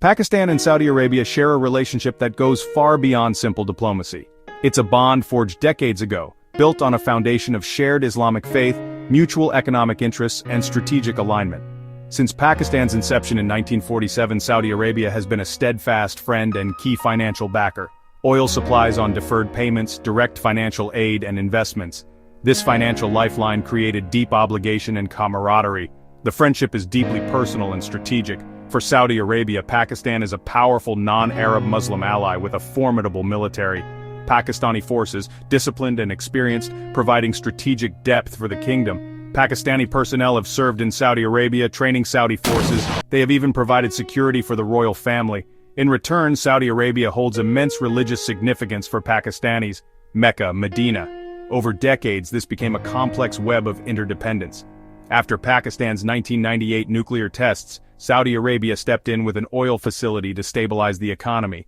Pakistan and Saudi Arabia share a relationship that goes far beyond simple diplomacy. It's a bond forged decades ago, built on a foundation of shared Islamic faith, mutual economic interests, and strategic alignment. Since Pakistan's inception in 1947, Saudi Arabia has been a steadfast friend and key financial backer. Oil supplies on deferred payments, direct financial aid, and investments. This financial lifeline created deep obligation and camaraderie. The friendship is deeply personal and strategic. For Saudi Arabia, Pakistan is a powerful non-Arab Muslim ally with a formidable military. Pakistani forces, disciplined and experienced, providing strategic depth for the kingdom. Pakistani personnel have served in Saudi Arabia, training Saudi forces. They have even provided security for the royal family. In return, Saudi Arabia holds immense religious significance for Pakistanis. Mecca, Medina. Over decades, this became a complex web of interdependence. After Pakistan's 1998 nuclear tests, Saudi Arabia stepped in with an oil facility to stabilize the economy.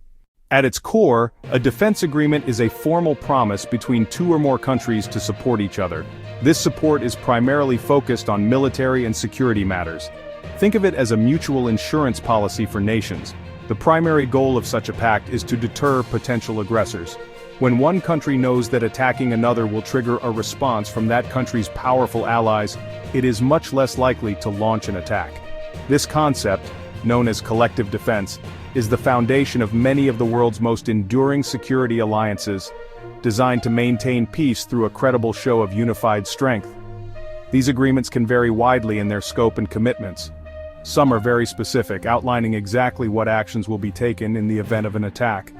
At its core, a defense agreement is a formal promise between two or more countries to support each other. This support is primarily focused on military and security matters. Think of it as a mutual insurance policy for nations. The primary goal of such a pact is to deter potential aggressors. When one country knows that attacking another will trigger a response from that country's powerful allies, it is much less likely to launch an attack. This concept, known as collective defense, is the foundation of many of the world's most enduring security alliances, designed to maintain peace through a credible show of unified strength. These agreements can vary widely in their scope and commitments. Some are very specific, outlining exactly what actions will be taken in the event of an attack.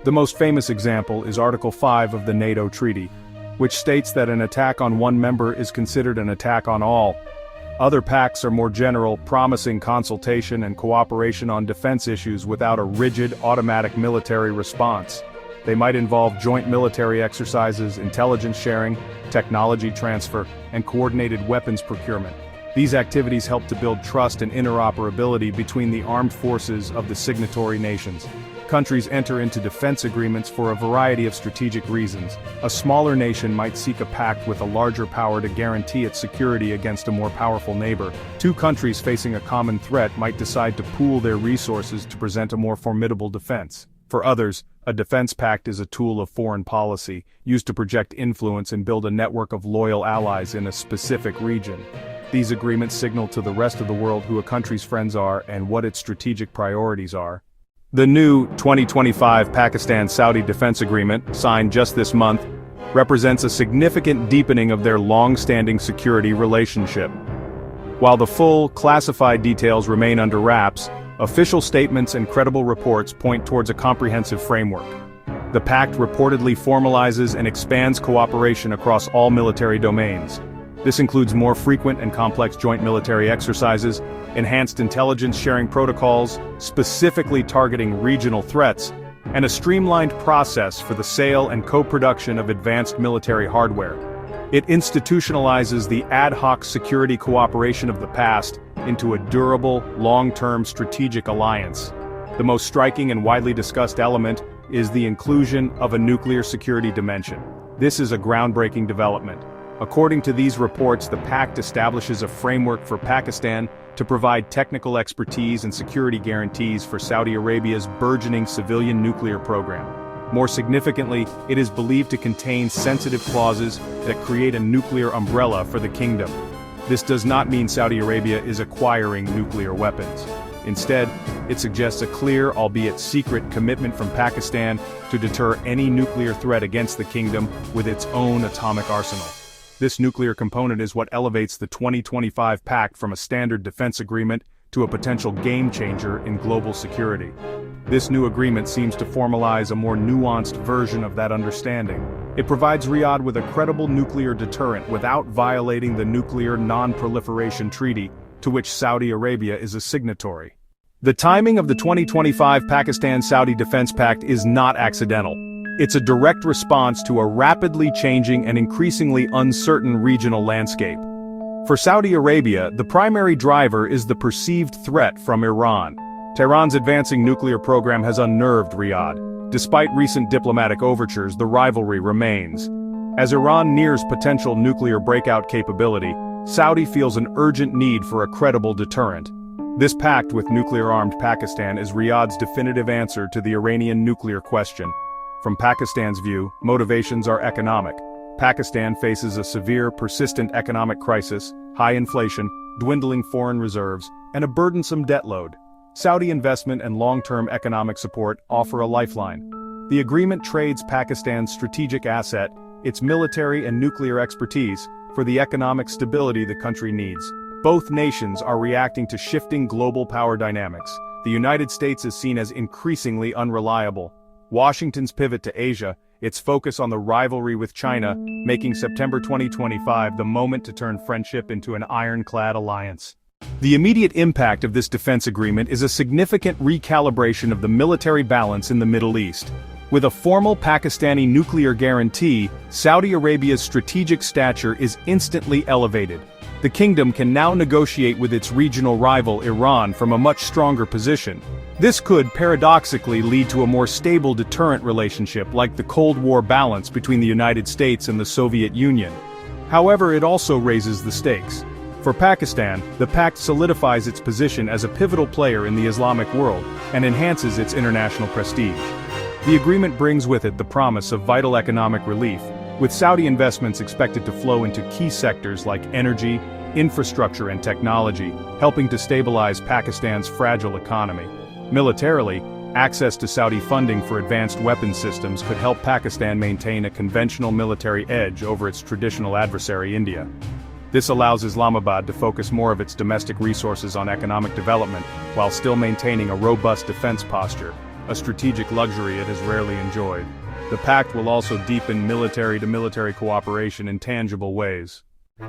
The most famous example is Article 5 of the NATO Treaty, which states that an attack on one member is considered an attack on all. Other pacts are more general, promising consultation and cooperation on defense issues without a rigid, automatic military response. They might involve joint military exercises, intelligence sharing, technology transfer, and coordinated weapons procurement. These activities help to build trust and interoperability between the armed forces of the signatory nations. Countries enter into defense agreements for a variety of strategic reasons. A smaller nation might seek a pact with a larger power to guarantee its security against a more powerful neighbor. Two countries facing a common threat might decide to pool their resources to present a more formidable defense. For others, a defense pact is a tool of foreign policy, used to project influence and build a network of loyal allies in a specific region. These agreements signal to the rest of the world who a country's friends are and what its strategic priorities are. The new 2025 Pakistan-Saudi Defense Agreement, signed just this month, represents a significant deepening of their long-standing security relationship. While the full, classified details remain under wraps, official statements and credible reports point towards a comprehensive framework. The pact reportedly formalizes and expands cooperation across all military domains. This includes more frequent and complex joint military exercises, enhanced intelligence sharing protocols, specifically targeting regional threats, and a streamlined process for the sale and co-production of advanced military hardware. It institutionalizes the ad hoc security cooperation of the past into a durable, long-term strategic alliance. The most striking and widely discussed element is the inclusion of a nuclear security dimension. This is a groundbreaking development. According to these reports, the pact establishes a framework for Pakistan to provide technical expertise and security guarantees for Saudi Arabia's burgeoning civilian nuclear program. More significantly, it is believed to contain sensitive clauses that create a nuclear umbrella for the kingdom. This does not mean Saudi Arabia is acquiring nuclear weapons. Instead, it suggests a clear, albeit secret, commitment from Pakistan to deter any nuclear threat against the kingdom with its own atomic arsenal. This nuclear component is what elevates the 2025 Pact from a standard defense agreement to a potential game-changer in global security. This new agreement seems to formalize a more nuanced version of that understanding. It provides Riyadh with a credible nuclear deterrent without violating the Nuclear Non-Proliferation Treaty, to which Saudi Arabia is a signatory. The timing of the 2025 Pakistan-Saudi Defense Pact is not accidental. It's a direct response to a rapidly changing and increasingly uncertain regional landscape. For Saudi Arabia, the primary driver is the perceived threat from Iran. Tehran's advancing nuclear program has unnerved Riyadh. Despite recent diplomatic overtures, the rivalry remains. As Iran nears potential nuclear breakout capability, Saudi feels an urgent need for a credible deterrent. This pact with nuclear-armed Pakistan is Riyadh's definitive answer to the Iranian nuclear question. From Pakistan's view, motivations are economic. Pakistan faces a severe, persistent economic crisis, high inflation, dwindling foreign reserves, and a burdensome debt load. Saudi investment and long-term economic support offer a lifeline. The agreement trades Pakistan's strategic asset, its military and nuclear expertise, for the economic stability the country needs. Both nations are reacting to shifting global power dynamics. The United States is seen as increasingly unreliable. Washington's pivot to Asia, its focus on the rivalry with China, making September 2025 the moment to turn friendship into an ironclad alliance. The immediate impact of this defense agreement is a significant recalibration of the military balance in the Middle East. With a formal Pakistani nuclear guarantee, Saudi Arabia's strategic stature is instantly elevated. The kingdom can now negotiate with its regional rival Iran from a much stronger position. This could paradoxically lead to a more stable deterrent relationship like the Cold War balance between the United States and the Soviet Union. However, it also raises the stakes. For Pakistan, the pact solidifies its position as a pivotal player in the Islamic world and enhances its international prestige. The agreement brings with it the promise of vital economic relief, with Saudi investments expected to flow into key sectors like energy, infrastructure and technology, helping to stabilize Pakistan's fragile economy. Militarily, access to Saudi funding for advanced weapons systems could help Pakistan maintain a conventional military edge over its traditional adversary India. This allows Islamabad to focus more of its domestic resources on economic development, while still maintaining a robust defense posture, a strategic luxury it has rarely enjoyed. The pact will also deepen military-to-military cooperation in tangible ways.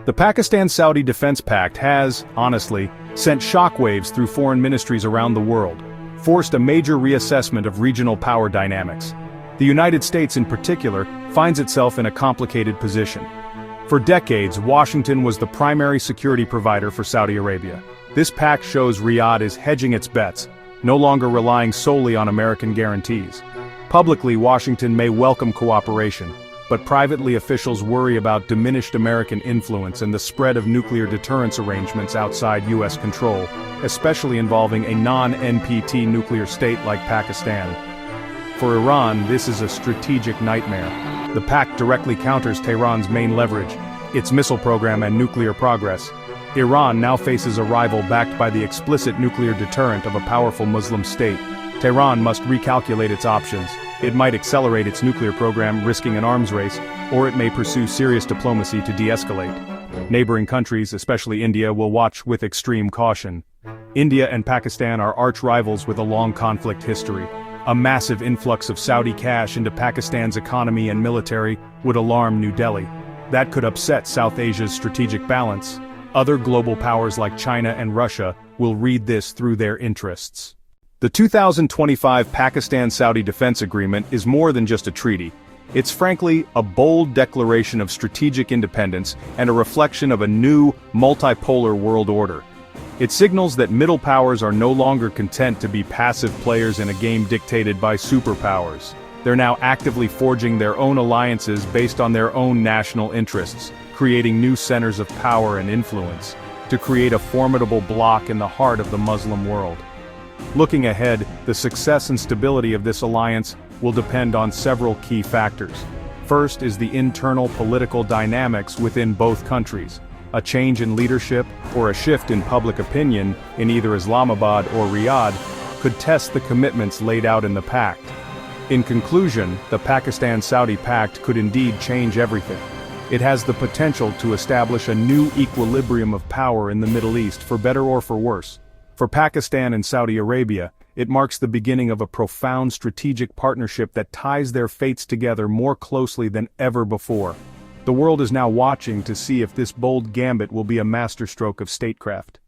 The Pakistan-Saudi Defense Pact has, honestly, sent shockwaves through foreign ministries around the world, forced a major reassessment of regional power dynamics. The United States in particular finds itself in a complicated position. For decades, Washington was the primary security provider for Saudi Arabia. This pact shows Riyadh is hedging its bets, no longer relying solely on American guarantees. Publicly, Washington may welcome cooperation, but privately officials worry about diminished American influence and the spread of nuclear deterrence arrangements outside U.S. control, especially involving a non-NPT nuclear state like Pakistan. For Iran, this is a strategic nightmare. The pact directly counters Tehran's main leverage, its missile program and nuclear progress. Iran now faces a rival backed by the explicit nuclear deterrent of a powerful Muslim state. Tehran must recalculate its options. It might accelerate its nuclear program, risking an arms race, or it may pursue serious diplomacy to de-escalate. Neighboring countries, especially India, will watch with extreme caution. India and Pakistan are arch-rivals with a long conflict history. A massive influx of Saudi cash into Pakistan's economy and military would alarm New Delhi. That could upset South Asia's strategic balance. Other global powers like China and Russia will read this through their interests. The 2025 Pakistan-Saudi Defense Agreement is more than just a treaty. It's frankly a bold declaration of strategic independence and a reflection of a new, multipolar world order. It signals that middle powers are no longer content to be passive players in a game dictated by superpowers. They're now actively forging their own alliances based on their own national interests, creating new centers of power and influence, to create a formidable bloc in the heart of the Muslim world. Looking ahead, the success and stability of this alliance will depend on several key factors. First is the internal political dynamics within both countries. A change in leadership or a shift in public opinion in either Islamabad or Riyadh could test the commitments laid out in the pact. In conclusion, the Pakistan-Saudi Pact could indeed change everything. It has the potential to establish a new equilibrium of power in the Middle East, for better or for worse. For Pakistan and Saudi Arabia, it marks the beginning of a profound strategic partnership that ties their fates together more closely than ever before. The world is now watching to see if this bold gambit will be a masterstroke of statecraft.